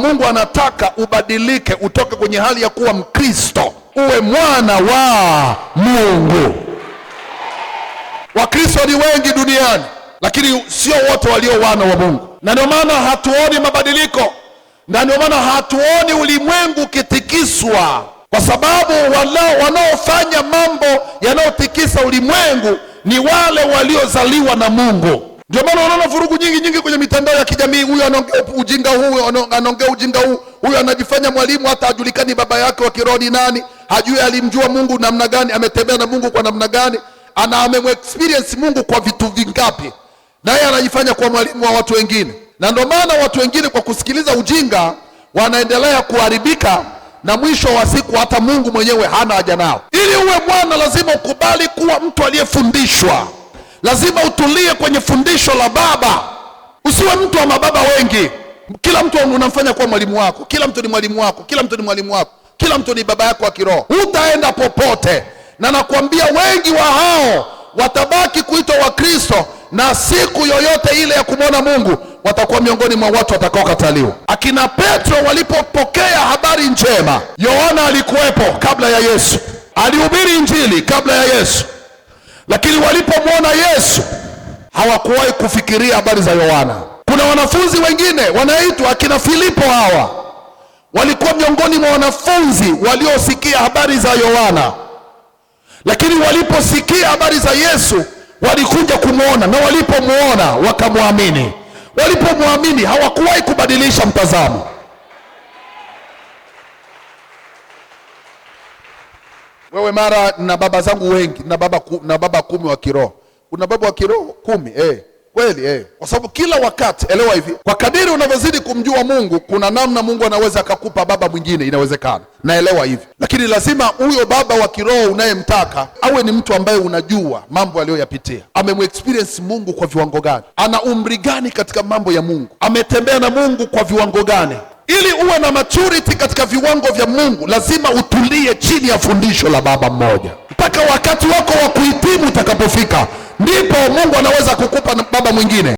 Mungu anataka ubadilike, utoke kwenye hali ya kuwa Mkristo uwe mwana wa Mungu. Wakristo ni wengi duniani, lakini sio wote walio wana wa Mungu, na ndio maana hatuoni mabadiliko, na ndio maana hatuoni ulimwengu ukitikiswa, kwa sababu wanaofanya mambo yanayotikisa ulimwengu ni wale waliozaliwa na Mungu. Ndio maana unaona vurugu nyingi kwenye mitandao ya kijamii. Huyu anaongea ujinga huu, anaongea ujinga huu, huyu anajifanya mwalimu, hata hajulikani baba yake wa kiroho ni nani, hajui alimjua Mungu namna gani, ametembea na Mungu kwa namna gani, amemexperience Mungu kwa vitu vingapi, na yeye anajifanya kwa mwalimu wa watu wengine. Na ndio maana watu wengine kwa kusikiliza ujinga wanaendelea kuharibika, na mwisho wa siku hata Mungu mwenyewe hana haja nao. Ili uwe mwana, lazima ukubali kuwa mtu aliyefundishwa. Lazima utulie kwenye fundisho la Baba. Usiwe mtu wa mababa wengi. Kila mtu unamfanya kuwa mwalimu wako. Kila mtu ni mwalimu wako. Kila mtu ni mwalimu wako. Kila mtu ni baba yako wa kiroho. Hutaenda popote. Na nakwambia wengi wa hao watabaki kuitwa Wakristo, na siku yoyote ile ya kumwona Mungu watakuwa miongoni mwa watu watakaokataliwa. Akina Petro walipopokea habari njema, Yohana alikuwepo kabla ya Yesu. Alihubiri Injili kabla ya Yesu. Lakini walipomwona Yesu hawakuwahi kufikiria habari za Yohana. Kuna wanafunzi wengine wanaitwa akina Filipo, hawa walikuwa miongoni mwa wanafunzi waliosikia habari za Yohana, lakini waliposikia habari za Yesu walikuja kumwona, na walipomwona wakamwamini. Walipomwamini hawakuwahi kubadilisha mtazamo. Wewe mara na baba zangu wengi, na baba 10 wa kiroho. Kuna baba wa kiroho 10, kweli kwa sababu kila wakati, elewa hivi, kwa kadiri unavyozidi kumjua Mungu, kuna namna Mungu anaweza akakupa baba mwingine, inawezekana. Naelewa hivi. Lakini lazima huyo baba wa kiroho unayemtaka awe ni mtu ambaye unajua mambo aliyoyapitia. Amemexperience Mungu kwa viwango gani? Ana umri gani katika mambo ya Mungu? Ametembea na Mungu kwa viwango gani? Ili uwe na maturity katika viwango vya Mungu, lazima utulie chini ya fundisho la baba mmoja. Mpaka wakati wako wa kuhitimu utakapofika, ndipo Mungu anaweza kukupa baba mwingine.